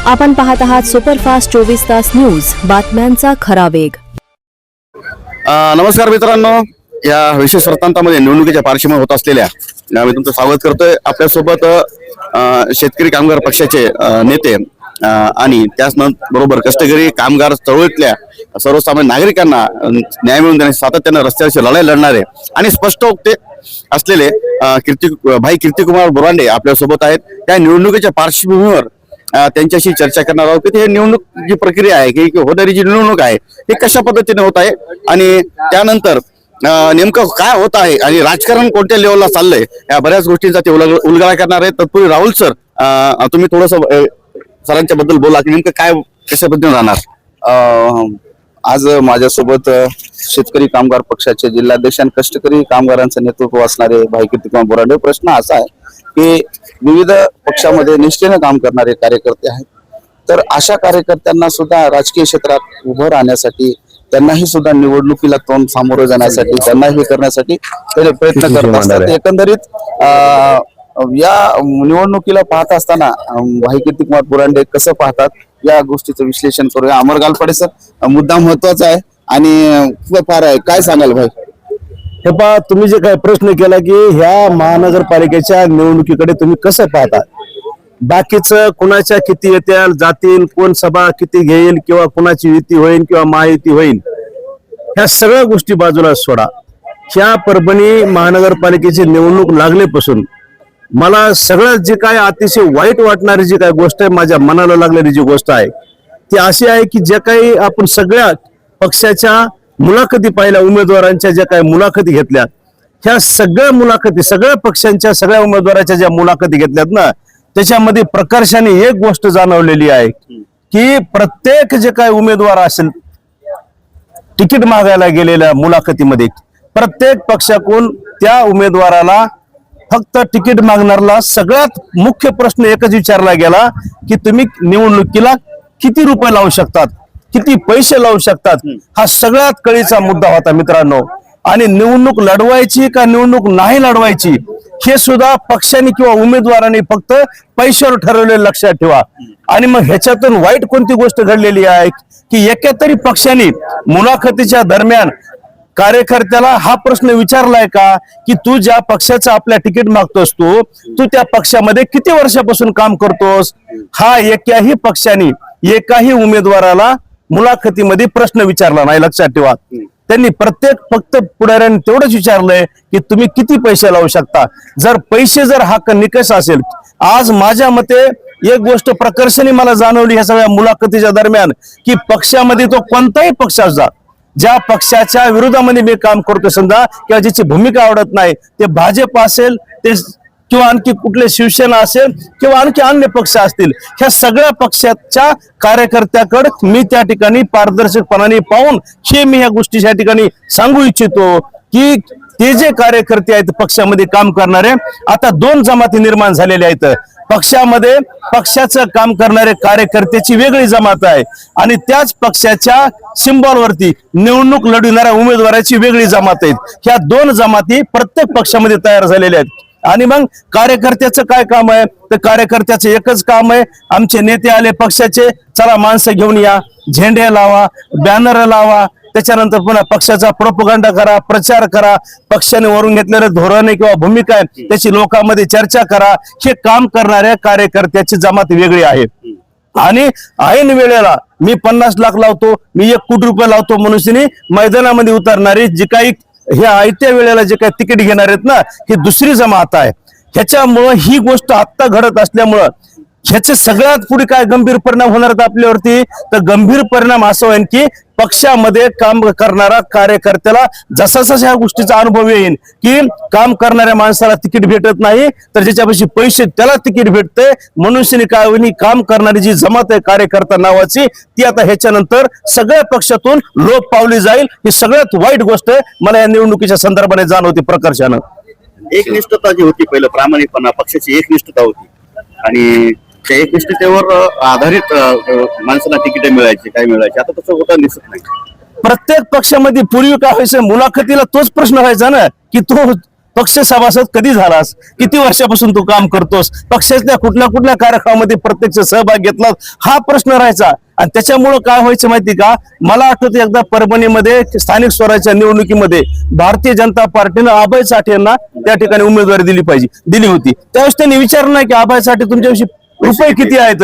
आपण पाहत आहात सुपरफास्ट 24 तास न्यूज, बातम्यांचा खरा वेग. नमस्कार मित्रांनो, या विशेष वृत्तांतामध्ये निवडणुकीच्या पार्श्वभूमीवर होत असलेल्या मी तुमचं स्वागत करतोय. आपल्यासोबत शेतकरी कामगार पक्षाचे नेते आणि त्याच बरोबर कष्टकरी कामगार चळवळीतल्या सर्वसामान्य नागरिकांना न्याय मिळवून देण्यासाठी सातत्याने रस्त्यावरची लढाई लढणारे आणि स्पष्ट वक्ते असलेले भाई कीर्तिकुमार बोरांडे आपल्यासोबत आहेत. त्या निवडणुकीच्या पार्श्वभूमीवर त्यांच्याशी चर्चा करणार आहोत की हे निवडणूक जी प्रक्रिया आहे की होणारी जी निवडणूक आहे ती कशा पद्धतीने होत आहे आणि त्यानंतर नेमकं काय होत आहे आणि राजकारण कोणत्या लेवलला चाललंय या बऱ्याच गोष्टींचा ते उलगडा करणार आहेत. तत्पूर्वी राहुल सर, तुम्ही थोडस सरांच्या बद्दल बोला की नेमकं काय कशा पद्धतीने राहणार. आज माझ्यासोबत शेतकरी कामगार पक्षाचे जिल्हाध्यक्ष आणि कष्टकरी कामगारांचं नेतृत्व असणारे भाई कीर्तिकुमार बोरांडे. प्रश्न असा आहे की विविध पक्षामध्ये निष्ठेने काम करणारे कार्यकर्ते आहेत, तर अशा कार्यकर्त्यांना सुद्धा राजकीय क्षेत्रात उभं राहण्यासाठी, त्यांनाही सुद्धा निवडणुकीला तोंड सामोरं जाण्यासाठी, त्यांनाही करण्यासाठी ते प्रयत्न करत असतात. एकंदरीत या निवडणुकीला पाहत असताना भाई कीर्तिकुमार बोरांडे कसं पाहतात या गोष्टीचं विश्लेषण करूया. अमर गालपाडे सर, मुद्दा महत्वाचा आहे आणि फार आहे, काय सांगाल भाई? हे पहा, तुम्ही जे काय प्रश्न केला की ह्या महानगरपालिकेच्या निवडणुकीकडे तुम्ही कसं पाहता, बाकीचं कुणाच्या किती येतील जातील, कोण सभा किती घेईल किंवा कुणाची युती होईल किंवा महायुती होईल, ह्या सगळ्या गोष्टी बाजूला सोडा. ह्या परभणी महानगरपालिकेची निवडणूक लागल्यापासून मला सगळ्यात जे काय अतिशय वाईट वाटणारी जी काय गोष्ट आहे, माझ्या मनाला लागलेली जी गोष्ट आहे ती अशी आहे की जे काही आपण सगळ्या पक्षाच्या मुलाखती पाहिल्या, उमेदवारांच्या ज्या काही मुलाखती घेतल्या, ह्या सगळ्या मुलाखती सगळ्या पक्षांच्या सगळ्या उमेदवाराच्या ज्या मुलाखती घेतल्यात ना, त्याच्यामध्ये प्रकर्षाने एक गोष्ट जाणवलेली आहे की प्रत्येक जे काही उमेदवार असेल तिकीट मागायला गेलेल्या मुलाखतीमध्ये प्रत्येक पक्षाकडून त्या उमेदवाराला फक्त तिकीट मागणाऱ्याला सगळ्यात मुख्य प्रश्न एकच विचारला गेला की तुम्ही निवडणुकीला किती रुपये लावू शकतात, किती पैसे लावू शकतात. हा सगळ्यात कळीचा मुद्दा होता मित्रांनो. आणि निवडणूक लढवायची का निवडणूक नाही लढवायची हे सुद्धा पक्षाने किंवा उमेदवारांनी फक्त पैशावर ठरवलेलं लक्षात ठेवा. आणि मग ह्याच्यातून वाईट कोणती गोष्ट घडलेली आहे की एका तरी पक्षाने मुलाखतीच्या दरम्यान कार्यकर्त्याला हा प्रश्न विचारलाय का की तू ज्या पक्षाचं आपल्या तिकीट मागतोस तू त्या पक्षामध्ये किती वर्षापासून काम करतोस. हा एकाही पक्षाने एकाही उमेदवाराला मुलाखतीमध्ये प्रश्न विचारला नाही, लक्षात ठेवा. त्यांनी प्रत्येक फक्त पुढाऱ्यांनी तेवढंच विचारलंय की तुम्ही किती पैसे लावू शकता. जर पैसे जर हा निकष असेल, आज माझ्या मते एक गोष्ट प्रकर्षाने मला जाणवली ह्या सगळ्या मुलाखतीच्या दरम्यान की पक्षामध्ये तो कोणताही पक्ष असला, ज्या पक्षाच्या विरोधामध्ये मी काम करतो समजा किंवा ज्याची भूमिका आवडत नाही, ते भाजप असेल ते किंवा आणखी कुठले शिवसेना असेल किंवा आणखी अन्य पक्ष असतील, ह्या सगळ्या पक्षाच्या कार्यकर्त्याकडे मी त्या ठिकाणी पारदर्शकपणाने पाहून मी ह्या गोष्टी या ठिकाणी सांगू इच्छितो की ते जे कार्यकर्ते आहेत पक्षामध्ये काम करणारे, आता दोन जमाती निर्माण झालेल्या आहेत. पक्षामध्ये पक्षाचं काम करणारे कार्यकर्त्याची वेगळी जमात आहे आणि त्याच पक्षाच्या सिम्बॉलवरती निवडणूक लढविणाऱ्या उमेदवाराची वेगळी जमात आहेत. ह्या दोन जमाती प्रत्येक पक्षामध्ये तयार झालेल्या आहेत. आणि मग कार्यकर्त्याचं काय काम आहे, तर कार्यकर्त्याचं एकच काम आहे, आमचे नेते आले पक्षाचे, चला माणसं घेऊन या, झेंडे लावा, बॅनर लावा, त्याच्यानंतर पुन्हा पक्षाचा प्रोपगंडा करा, प्रचार करा, पक्षाने वरून घेतलेले धोरणे किंवा भूमिका आहे त्याची लोकांमध्ये चर्चा करा. हे काम करणाऱ्या कार्यकर्त्याची जमात वेगळी आहे. आणि ऐन वेळेला मी 50 लाख लावतो, मी 1 कोटी रुपये लावतो म्हणून मैदानामध्ये उतरणारी जी काही हे आयत्या वेळेला जे काही तिकीट घेणार आहेत ना, ही दुसरी जमात आहे. ह्याच्यामुळं ही गोष्ट आत्ता घडत असल्यामुळं ह्याचे सगळ्यात पुढे काय गंभीर परिणाम होणार आहेत आपल्यावरती, तर गंभीर परिणाम असं होईल की पक्षामध्ये काम करणारा कार्यकर्त्याला जसा जसा ह्या गोष्टीचा अनुभव येईल की काम करणाऱ्या माणसाला तिकीट भेटत नाही तर ज्याच्यापाशी पैसे त्याला तिकीट भेटते, मनुष्याने काय होईल, काम करणारी जी जमात आहे कार्यकर्ता नावाची ती आता ह्याच्यानंतर सगळ्या पक्षातून लोप पावली जाईल. ही सगळ्यात वाईट गोष्ट मला या निवडणुकीच्या संदर्भाने जाणवते प्रकर्षानं. एकनिष्ठता जी होती पहिलं, प्रामाणिकपणा, पक्षाची एकनिष्ठता होती आणि त्या एकनिष्ठतेवर आधारित माणसाला तिकीट मिळायची, काय मिळायची, आता तसं होता दिसत नाही. प्रत्येक पक्षामध्ये पूर्वी काय व्हायचं, मुलाखतीला तोच प्रश्न व्हायचा ना की तो पक्ष सभासद कधी झालास, किती वर्षापासून तू काम करतोस, पक्षाच्या कुठल्या कुठल्या कार्यक्रमामध्ये प्रत्यक्ष सहभाग घेतला, हा प्रश्न राहायचा. आणि त्याच्यामुळं काय व्हायचं माहिती का, मला आठवतं एकदा परभणीमध्ये स्थानिक स्वराज्याच्या निवडणुकीमध्ये भारतीय जनता पार्टीनं अभय साठे यांना त्या ठिकाणी उमेदवारी दिली होती. त्यावेळेस त्यांनी विचारलं नाही की अभय साठे तुमच्याविषयी रुपये किती आहेत,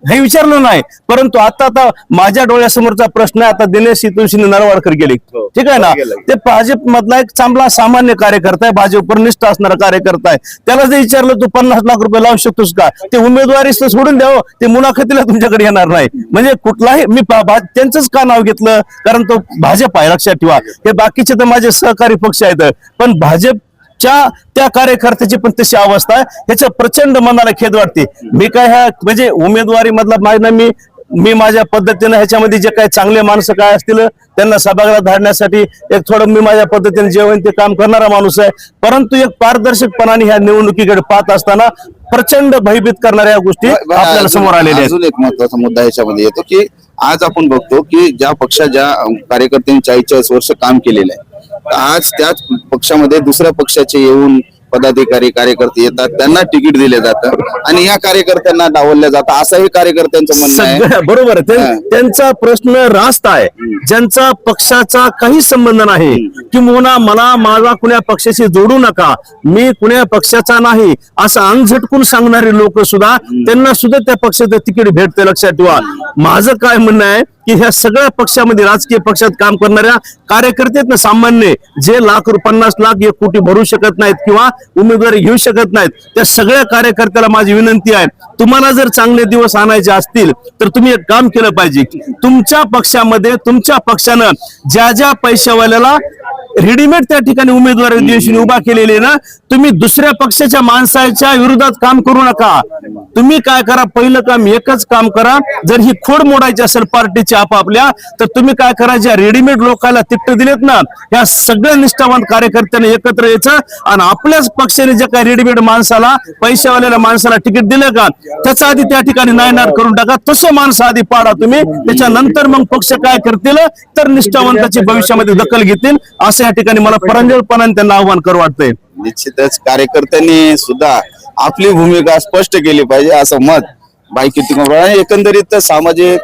हे विचारलं नाही. परंतु आता माझ्या डोळ्यासमोरचा प्रश्न आहे, आता दिनेश तुळशीने नरवाडकर गेले, ठीक आहे ना, ते भाजप मधला एक चांगला सामान्य कार्यकर्ता आहे, भाजपवर निष्ठ असणारा कार्यकर्ता आहे. त्याला जर विचारलं तू 50 लाख रुपये लावू शकतोस का, ते उमेदवारी सोडून द्यावं, ते मुलाखतीला तुमच्याकडे येणार नाही. म्हणजे कुठलाही मी त्यांचंच का नाव घेतलं, कारण तो भाजप आहे, लक्षात ठेवा. हे बाकीचे तर माझे सहकारी पक्ष आहेत, पण भाजपच्या त्या कार्यकर्त्याची पण तशी अवस्था आहे. ह्याच्या प्रचंड मनाला खेद वाटते. मी काय ह्या म्हणजे उमेदवारी मधला मी माझ्या पद्धतीने ह्याच्यामध्ये जे काही चांगले माणसं काय असतील त्यांना सभागृहात धाडण्यासाठी एक थोडं मी माझ्या पद्धतीने जे होईल ते काम करणारा माणूस आहे. परंतु एक पारदर्शकपणाने ह्या निवडणुकीकडे पाहत असताना प्रचंड भयभीत करणाऱ्या गोष्टी आपल्याला समोर आलेल्या आहेत. अजून एक महत्वाचा मुद्दा ह्याच्यामध्ये येतो की आज आपण बघतो की ज्या ज्या कार्यकर्त्यांनी 40 वर्ष काम केलेलं आहे, आज त्याच पक्षामध्ये दुसऱ्या पक्षाचे येऊन पदाधिकारी कार्यकर्ते येतात, त्यांना तिकीट दिले जातं आणि या कार्यकर्त्यांना डावलल्या जातं, असंही कार्यकर्त्यांचं म्हणणं आहे. बरोबर आहे. त्यांचा प्रश्न रास्त आहे, ज्यांचा पक्षाचा काही संबंध नाही, किंवा मला माझा कुण्या पक्षाशी जोडू नका, मी कुण्या पक्षाचा नाही असं अंग झटकून सांगणारे लोक सुद्धा, त्यांना सुद्धा त्या पक्षाचं तिकीट भेटते. लक्षात ठेवा. माझं काय म्हणणं आहे की ह्या सगळ्या पक्षामध्ये राजकीय पक्षात काम करणाऱ्या कार्यकर्ते ना, सामान्य जे 50 लाख 1 कोटी भरू शकत नाहीत किंवा उमेदवारी घेऊ शकत नाहीत, त्या सगळ्या कार्यकर्त्याला माझी विनंती आहे, तुम्हाला जर चांगले दिवस आणायचे असतील तर तुम्ही एक काम केलं पाहिजे. तुमच्या पक्षामध्ये तुमच्या पक्षानं ज्या पैशावाल्याला रेडीमेड त्या ठिकाणी उमेदवारी दिवशी उभा केलेले ना, तुम्ही दुसऱ्या पक्षाच्या माणसाच्या विरोधात काम करू नका. तुम्ही काय करा, पहिलं काम एकच काम करा, जर ही खोड मोडायची असेल पार्टीची आपापल्या, तर तुम्ही काय करा, ज्या रेडीमेड लोकांना तिकीट दिलेत ना, या सगळ्या निष्ठावान कार्यकर्त्यांना एकत्र यायचं आणि आपल्याच पक्षाने जे काही रेडीमेड माणसाला पैशावाल्याला माणसाला तिकीट दिलं का, त्याचा आधी त्या ठिकाणी नायनाट करून टाका. तसं माणसं आधी पाडा तुम्ही, त्याच्यानंतर मग पक्ष काय करतील तर निष्ठावंताची भविष्यामध्ये दखल घेतील, असं या ठिकाणी मला प्रांजळपणाने त्यांना आव्हान करू वाटतंय. निश्चितच कार्यकर्त्यांनी सुद्धा आपली भूमिका स्पष्ट केली पाहिजे असं मत भाई कीर्तिकुमार. एकंदरीत सामाजिक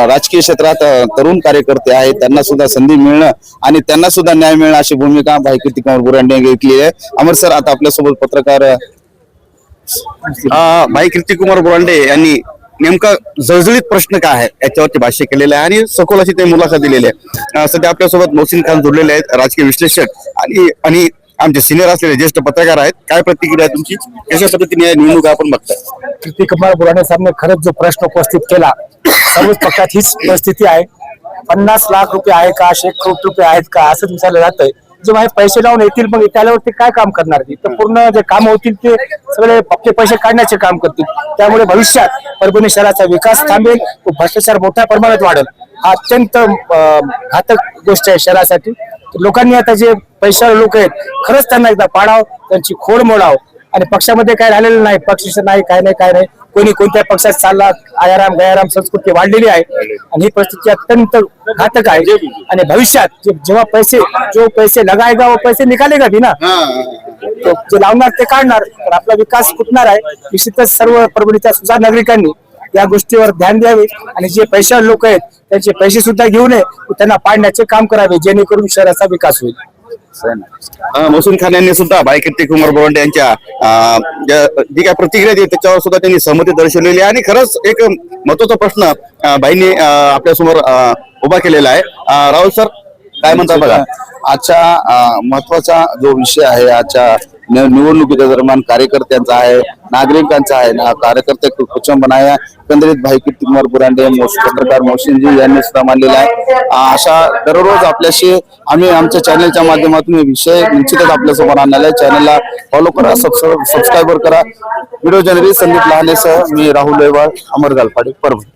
राजकीय क्षेत्रात तरुण कार्यकर्ते आहेत, त्यांना सुद्धा संधी मिळणं आणि त्यांना सुद्धा न्याय मिळणं अशी भूमिका भाई कीर्तिकुमार बुरांडे यांनी घेतली आहे. अमर सर, आता आपल्यासोबत पत्रकार भाई कीर्तिकुमार बुरांडे यांनी नेमका जळजळीत प्रश्न काय आहे याच्यावरती भाष्य केलेलं आहे आणि सखोल अशी ते मुलाखत दिलेली आहे. सध्या आपल्यासोबत मोहसिन खान जोडलेले आहेत, राजकीय विश्लेषक आणि आमचे सिनियर असलेले ज्येष्ठ पत्रकार आहेत. काय प्रतिक्रिया आहे तुमची, कशा पद्धतीने निवडणूक आपण बघताय? कीर्तिकुमार बुरांडे साहेबांनी खरंच जो प्रश्न उपस्थित केला, सर्वच पक्षात हीच परिस्थिती आहे. 50 लाख रुपये आहे का, 1 कोटी रुपये आहेत का, असं विचारलं जातंय. जेव्हा हे पैसे लावून येतील मग त्याच्यावर ते काय काम करणार, तर पूर्ण जे काम होतील ते सगळे आपले पैसे काढण्याचे काम करतील. त्यामुळे भविष्यात परभणी शहराचा विकास थांबेल, भ्रष्टाचार मोठ्या प्रमाणात वाढेल. हा अत्यंत घातक गोष्ट आहे शहरासाठी. लोकांनी आता जे पैशावर लोक आहेत, खरंच त्यांना एकदा पाडाव, त्यांची खोड मोडाव. आणि पक्षामध्ये काय राहिलेलं नाही, पक्ष नाही, काय नाही, कोणी कोणत्या पक्षात चालला, आयाराम गयाराम संस्कृती वाढलेली आहे आणि ही परिस्थिती अत्यंत घातक आहे. आणि भविष्यात जेव्हा जो पैसे लगाएगा वो पैसे निकालेगा भी ना, जे लावणार ते काढणार, तर आपला विकास फुटणार आहे. निश्चितच सर्व परभणीच्या सुजाण नागरिकांनी या गोष्टीवर ध्यान द्यावे आणि जे पैशावर लोक आहेत त्यांचे पैसे सुद्धा घेऊ नये, त्यांना पाडण्याचे काम करावे, जेणेकरून शहराचा विकास होईल. मोहसिन खान यांनी सुद्धा भाई कीर्तिकुमार बुरांडे यांच्या जी काय प्रतिक्रिया दिली त्याच्यावर सुद्धा त्यांनी सहमती दर्शवलेली आहे. आणि खरंच एक महत्वाचा प्रश्न भाईंनी आपल्यासमोर उभा केलेला आहे. राहुल सर, काय म्हणतात बघा? आजच्या महत्वाचा जो विषय आहे आजच्या निवडणुकीच्या दरम्यान कार्यकर्त्यांचा आहे, नागरिकांचा आहे, कार्यकर्ते कुचंबना आहे. एकंदरीत भाई कीर्तिकुमार बुरांडे, पत्रकार मोहसिनजी यांनी सुद्धा मांडलेला आहे. अशा दररोज आपल्याशी आम्ही आमच्या चॅनलच्या माध्यमातून विषय निश्चितच आपल्यासमोर आणलेला आहे. चॅनलला फॉलो करा, सबस्क्राईबर करा. व्हिडिओ जर्नलिस्ट संदीप लहानेसह मी राहुल लेवाळ, अमर गालपाडे, परभणी.